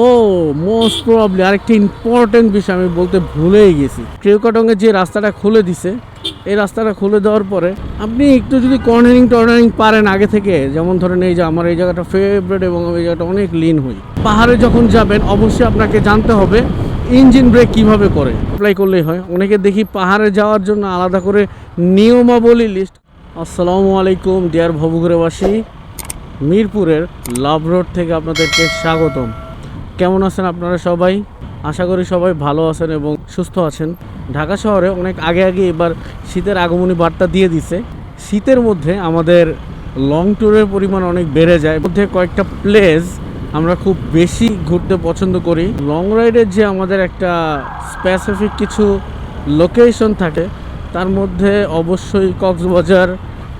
ও most probably আরেকটা important বিষয় আমি বলতে ভুলেই গেছি। ক্রিউকাটংয়ে যে রাস্তাটা খুলে দিছে, এই রাস্তাটা খুলে দেওয়ার পরে আপনি একটু যদি কর্নারিং পারেন আগে থেকে, যেমন ধরেন এই যে আমার এই জায়গাটা ফেভারিট এবং এই জায়গাটা অনেক লিন হই, পাহাড়ে যখন যাবেন অবশ্যই আপনাকে জানতে হবে ইঞ্জিন ব্রেক কিভাবে করে। অ্যাপ্লাই করলেই হয়। অনেকে দেখি পাহাড়ে যাওয়ার জন্য আলাদা করে নিয়মাবলী লিস্ট। আসসালামু আলাইকুম ডিয়ার ভবঘুরেবাসী, মিরপুরের লাভ রোড থেকে আপনাদেরকে স্বাগতম। কেমন আছেন আপনারা সবাই? আশা করি সবাই ভালো আছেন এবং সুস্থ আছেন। ঢাকা শহরে অনেক আগে এবার শীতের আগমনী বার্তা দিয়ে দিছে। শীতের মধ্যে আমাদের লং ট্যুরের পরিমাণ অনেক বেড়ে যায়। মধ্যে কয়েকটা প্লেস আমরা খুব বেশি ঘুরতে পছন্দ করি। লং রাইডের যে আমাদের একটা স্পেসিফিক কিছু লোকেশন থাকে, তার মধ্যে অবশ্যই কক্সবাজার,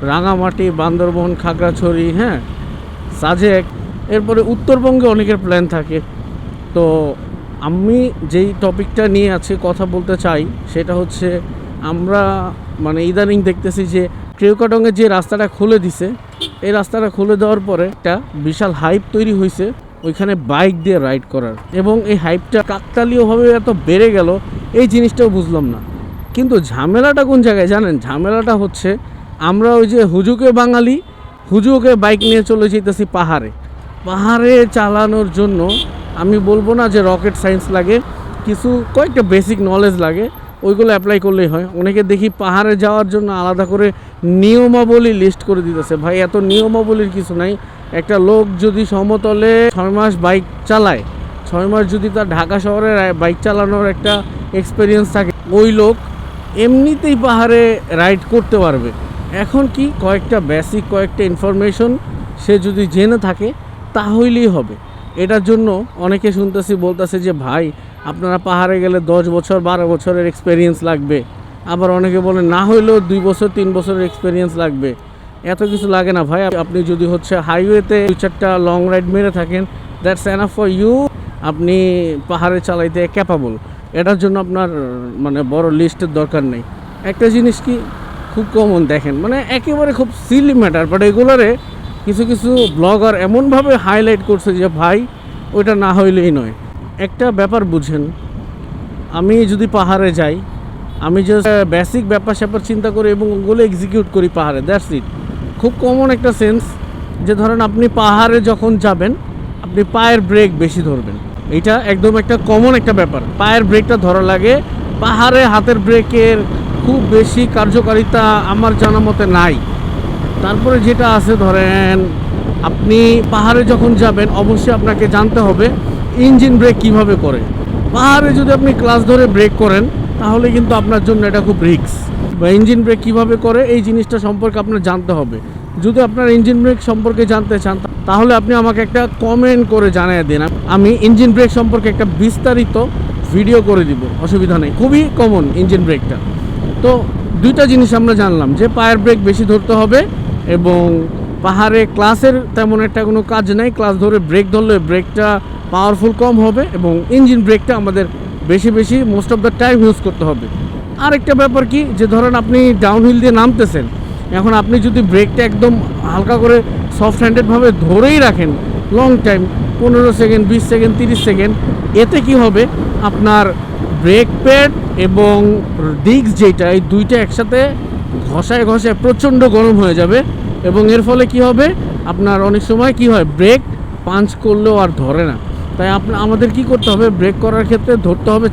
রাঙামাটি, বান্দরবন, খাগড়াছড়ি, সাজেক, এরপরে উত্তরবঙ্গে অনেকের প্ল্যান থাকে। তো আমি যেই টপিকটা নিয়ে আছি কথা বলতে চাই সেটা হচ্ছে, আমরা ইদানিং দেখতেছি যে ক্রিউকাটংয়ে যে রাস্তাটা খুলে দিছে, এই রাস্তাটা খুলে দেওয়ার পরে একটা বিশাল হাইপ তৈরি হয়েছে ওইখানে বাইক দিয়ে রাইড করার, এবং এই হাইপটা কাকতালীয়ভাবে এত বেড়ে গেল এই জিনিসটাও বুঝলাম না। কিন্তু ঝামেলাটা কোন জায়গায় জানেন? ঝামেলাটা হচ্ছে আমরা ওই যে হুজুকে বাইক নিয়ে চলে যেতেছি পাহাড়ে চালানোর জন্য। আমি বলবো না যে রকেট সায়েন্স লাগে, কয়েকটা বেসিক নলেজ লাগে, ওইগুলো অ্যাপ্লাই করলেই হয়। অনেকে দেখি পাহাড়ে যাওয়ার জন্য আলাদা করে নিয়মাবলী লিস্ট করে দিতেছে। ভাই, এত নিয়মাবলীর কিছু নাই। একটা লোক যদি সমতলে 6 মাস বাইক চালায়, 6 মাস যদি তার ঢাকা শহরে বাইক চালানোর একটা এক্সপিরিয়েন্স থাকে, ওই লোক এমনিতেই পাহাড়ে রাইড করতে পারবে। এখন কি কয়েকটা ইনফরমেশন সে যদি জেনে থাকে তাহলেই হবে। এটার জন্য অনেকে বলতেছে যে ভাই, আপনারা পাহাড়ে গেলে 10 বছর 12 বছরের এক্সপিরিয়েন্স লাগবে। আবার অনেকে বলে না হইলেও 2 বছর 3 বছরের এক্সপিরিয়েন্স লাগবে। এত কিছু লাগে না ভাই। আপনি যদি হাইওয়েতে 2-4টা লং রাইড মেরে থাকেন, দ্যাটস এনাফ ফর ইউ। আপনি পাহাড়ে চালাইতে ক্যাপাবল। এটার জন্য আপনার বড় লিস্টের দরকার নেই। একটা জিনিস কি খুব কমন দেখেন, একেবারে খুব সিলি ম্যাটার, বাট এগুলোরে কিছু ব্লগার এমনভাবে হাইলাইট করছে যে ভাই ওইটা না হইলেই নয়। একটা ব্যাপার বুঝেন, আমি যদি পাহাড়ে যাই, আমি জাস্ট বেসিক ব্যাপার চিন্তা করি এবং ওগুলো এক্সিকিউট করি পাহাড়ে, দ্যাটস ইট। খুব কমন একটা সেন্স যে ধরেন আপনি পাহাড়ে যখন যাবেন, আপনি পায়ের ব্রেক বেশি ধরবেন। এটা একদম একটা কমন একটা ব্যাপার। পায়ের ব্রেকটা ধরা লাগে। পাহাড়ে হাতের ব্রেকের খুব বেশি কার্যকারিতা আমার জানা মতে নাই। তারপরে যেটা আছে, ধরেন আপনি পাহাড়ে যখন যাবেন অবশ্যই আপনাকে জানতে হবে ইঞ্জিন ব্রেক কিভাবে করে। পাহাড়ে যদি আপনি ক্লাস ধরে ব্রেক করেন তাহলে কিন্তু আপনার জন্য এটা খুব রিস্ক। বা ইঞ্জিন ব্রেক কিভাবে করে এই জিনিসটা সম্পর্কে আপনার জানতে হবে। যদি আপনার ইঞ্জিন ব্রেক সম্পর্কে জানতে চান তাহলে আপনি আমাকে একটা কমেন্ট করে জানিয়ে দিন, আমি ইঞ্জিন ব্রেক সম্পর্কে একটা বিস্তারিত ভিডিও করে দিব, অসুবিধা নেই। খুবই কমন ইঞ্জিন ব্রেকটা। তো দুইটা জিনিস আমরা জানলাম, যে পায়ের ব্রেক বেশি ধরতে হবে এবং পাহাড়ে ক্লাসের তেমন একটা কোনো কাজ নাই। ক্লাস ধরে ব্রেক ধরলে ব্রেকটা পাওয়ারফুল কম হবে এবং ইঞ্জিন ব্রেকটা আমাদের বেশি most of the time use করতে হবে। আরেকটা ব্যাপার কি, যে ধরেন আপনি ডাউনহিল দিয়ে নামতেছেন, এখন আপনি যদি ব্রেকটা একদম হালকা করে সফট হ্যান্ডেডভাবে ধরেই রাখেন long time, 15 second, 20 second, 30 second, এতে কি হবে, আপনার ব্রেক প্যাড এবং ডিস্ক যেটা, এই দুইটা একসাথে ঘষায় প্রচণ্ড গরম হয়ে যাবে এবং এর ফলে কি হবে, আপনার অনেক সময় কি হয়, ব্রেক পাঞ্চ করলেও আর ধরে না। তাই আমাদের কি করতে হবে, ব্রেক করার ক্ষেত্রে ধরতে হবে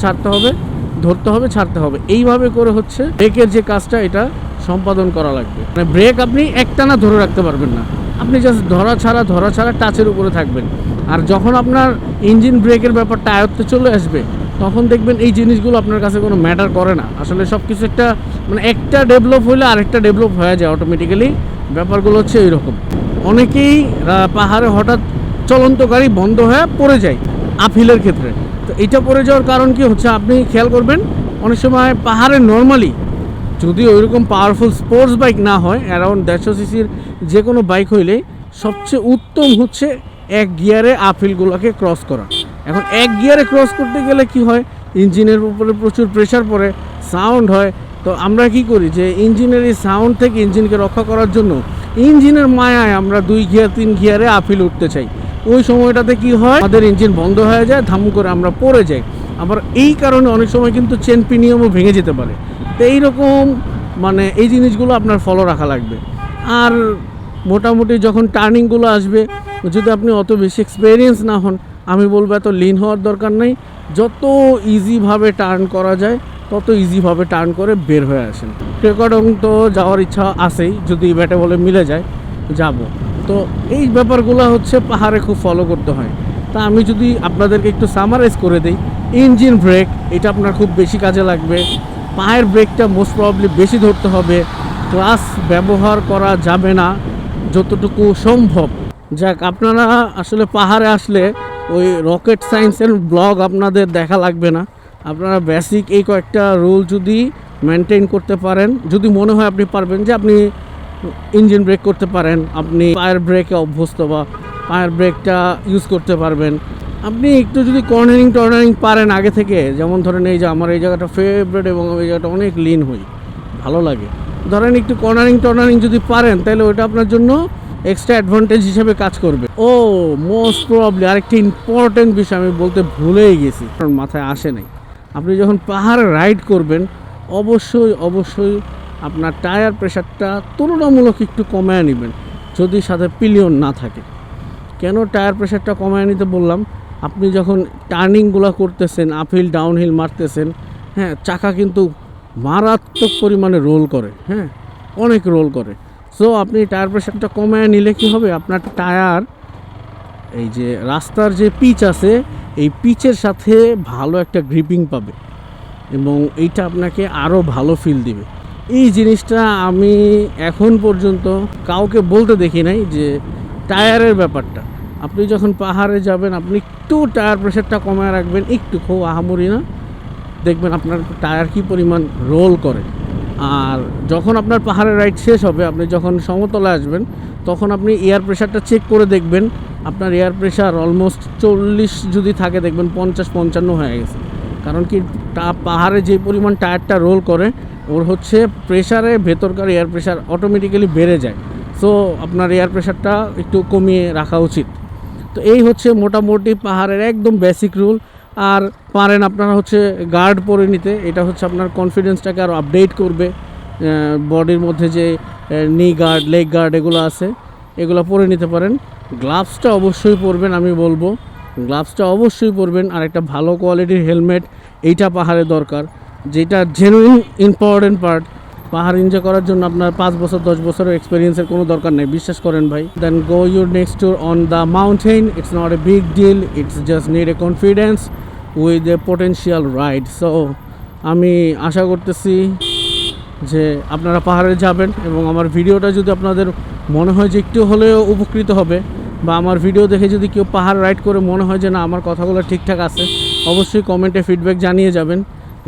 ছাড়তে হবে, এইভাবে করে ব্রেকের যে কাজটা এটা সম্পাদন করা লাগবে। ব্রেক আপনি একটানা ধরে রাখতে পারবেন না, আপনি জাস্ট ধরা ছাড়া টাচের উপরে থাকবেন। আর যখন আপনার ইঞ্জিন ব্রেকের ব্যাপারটা আয়ত্তে চলে আসবে, তখন দেখবেন এই জিনিসগুলো আপনার কাছে কোনো ম্যাটার করে না। আসলে সব কিছু একটা ডেভেলপ হলে আরেকটা ডেভেলপ হয়ে যায় অটোমেটিক্যালি। ব্যাপারগুলো এইরকম। অনেকেই পাহাড়ে হঠাৎ চলন্ত গাড়ি বন্ধ হয়ে পড়ে যায় আপহিলের ক্ষেত্রে। তো এটা পড়ে যাওয়ার কারণ কি হচ্ছে, আপনি খেয়াল করবেন অনেক সময় পাহাড়ে নর্মালি যদি ওইরকম পাওয়ারফুল স্পোর্টস বাইক না হয়, অ্যারাউন্ড 150 সিসির যে কোনো বাইক হইলে সবচেয়ে উত্তম হচ্ছে এক গিয়ারে আপহিলগুলোকে ক্রস করা। এখন এক গিয়ারে ক্রস করতে গেলে কি হয়, ইঞ্জিনের উপরে প্রচুর প্রেশার পড়ে, সাউন্ড হয়। তো আমরা কি করি, যে ইঞ্জিনের এই সাউন্ড থেকে ইঞ্জিনকে রক্ষা করার জন্য ইঞ্জিনের মায়ায় আমরা 2 গিয়ার 3 গিয়ারে আপহিল উঠতে চাই। ওই সময়টাতে কি হয়, আমাদের ইঞ্জিন বন্ধ হয়ে যায়, ধাম করে আমরা পড়ে যাই। আবার এই কারণে অনেক সময় কিন্তু চেন পিনিয়মও ভেঙে যেতে পারে। তো এইরকম মানে এই জিনিসগুলো আপনার ফলো রাখা লাগবে। আর মোটামুটি যখন টার্নিংগুলো আসবে, যদি আপনি অত বেশি এক্সপিরিয়েন্স না হন, আমি বলবো এত লিন হওয়ার দরকার নেই। যত ইজিভাবে টার্ন করা যায় তত ইজিভাবে টার্ন করে বের হয়ে আসেন। ক্রেকডং তো যাওয়ার ইচ্ছা আছেই, যদি ব্যাটে বলে মিলে যায় যাব। তো এই ব্যাপারগুলো হচ্ছে পাহাড়ে খুব ফলো করতে হয়। তা আমি যদি আপনাদেরকে একটু সামারাইজ করে দিই, ইঞ্জিন ব্রেক এটা আপনার খুব বেশি কাজে লাগবে। পায়ের ব্রেকটা মোস্ট প্রবাবলি বেশি ধরতে হবে। ক্লাচ ব্যবহার করা যাবে না যতটুকু সম্ভব। যাক, আপনারা আসলে পাহাড়ে আসলে ওই রকেট সায়েন্সের ব্লগ আপনাদের দেখা লাগবে না। আপনারা বেসিক এই কয়েকটা রুল যদি মেনটেন করতে পারেন, যদি মনে হয় আপনি পারবেন, যে আপনি ইঞ্জিন ব্রেক করতে পারেন, আপনি পায়ের ব্রেকে অভ্যস্ত বা পায়ের ব্রেকটা ইউজ করতে পারবেন, আপনি একটু যদি কর্নারিং পারেন আগে থেকে, যেমন ধরেন এই যে আমার এই জায়গাটা ফেভারিট এবং এই জায়গাটা অনেক লিন হই, ভালো লাগে, ধরেন একটু কর্নারিং যদি পারেন, তাহলে ওটা আপনার জন্য এক্সট্রা অ্যাডভান্টেজ হিসেবে কাজ করবে। ও মোস্ট প্রবাবলি আরেকটি ইম্পর্টেন্ট বিষয় আমি বলতে ভুলেই গেছি, কারণ মাথায় আসে নাই। আপনি যখন পাহাড়ে রাইড করবেন, অবশ্যই আপনার টায়ার প্রেশারটা তুলনামূলক একটু কমায় নেবেন, যদি সাথে পিলিয়ন না থাকে। কেন টায়ার প্রেশারটা কমায় নিতে বললাম, আপনি যখন টার্নিংগুলো করতেছেন, আপহিল ডাউনহিল মারতেছেন, হ্যাঁ, চাকা কিন্তু মারাত্মক পরিমাণে রোল করে, হ্যাঁ, অনেক রোল করে। সো আপনি টায়ার প্রেশারটা কমায় নিলে কি হবে, আপনার টায়ার এই যে রাস্তার যে পিচ আছে, এই পিচের সাথে ভালো একটা গ্রিপিং পাবে এবং এইটা আপনাকে আরও ভালো ফিল দিবে। এই জিনিসটা আমি এখন পর্যন্ত কাউকে বলতে দেখি নাই, যে টায়ারের ব্যাপারটা আপনি যখন পাহাড়ে যাবেন, আপনি একটু টায়ার প্রেশারটা কমায় রাখবেন, একটু, খুব আহামরি না, দেখবেন আপনার টায়ার কি পরিমাণ রোল করে। আর যখন আপনার পাহাড়ের রাইড শেষ হবে, আপনি যখন সমতলে আসবেন, তখন আপনি এয়ার প্রেশারটা চেক করে দেখবেন, আপনার এয়ার প্রেশার অলমোস্ট 40 যদি থাকে, দেখবেন 50-55 হয়ে গেছে। কারণ কি, পাহাড়ে যে পরিমাণ টায়ারটা রোল করে, ওর হচ্ছে প্রেশারে ভেতরকার এয়ার প্রেশার অটোমেটিক্যালি বেড়ে যায়। সো আপনার এয়ার প্রেশারটা একটু কমিয়ে রাখা উচিত। তো এই হচ্ছে মোটামুটি পাহাড়ের একদম বেসিক রুল। আর পারেন আপনারা হচ্ছে গার্ড পরে নিতে, এটা হচ্ছে আপনার কনফিডেন্সটাকে আরও আপডেট করবে। বডির মধ্যে যে নি গার্ড, লেগ গার্ড এগুলো আছে, এগুলো পরে নিতে পারেন। গ্লাভসটা অবশ্যই পরবেন, আমি বলবো গ্লাভসটা অবশ্যই পরবেন। আর একটা ভালো কোয়ালিটির হেলমেট, এইটা পাহাড়ে দরকার, যেটা জেনুইন ইম্পর্টেন্ট পার্ট। পাহাড় এনজয় করার জন্য আপনার 5 বছর 10 বছরের এক্সপিরিয়েন্সের কোনো দরকার নেই, বিশ্বাস করেন ভাই। Then go your next tour on the mountain, it's not a big deal, it's just need a confidence with a potential ride. So আমি আশা করতেছি যে আপনারা পাহাড়ে যাবেন, এবং আমার ভিডিওটা যদি আপনাদের মনে হয় যে একটু হলেও উপকৃত হবে, বা আমার ভিডিও দেখে যদি কেউ পাহাড় রাইড করে মনে হয় যে না আমার কথাগুলো ঠিকঠাক আছে, অবশ্যই কমেন্টে ফিডব্যাক জানিয়ে যাবেন।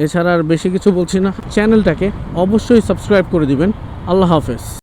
এছাড়া আর বেশি কিছু বলছি না, চ্যানেলটাকে অবশ্যই সাবস্ক্রাইব করে দিবেন। আল্লাহ হাফেজ।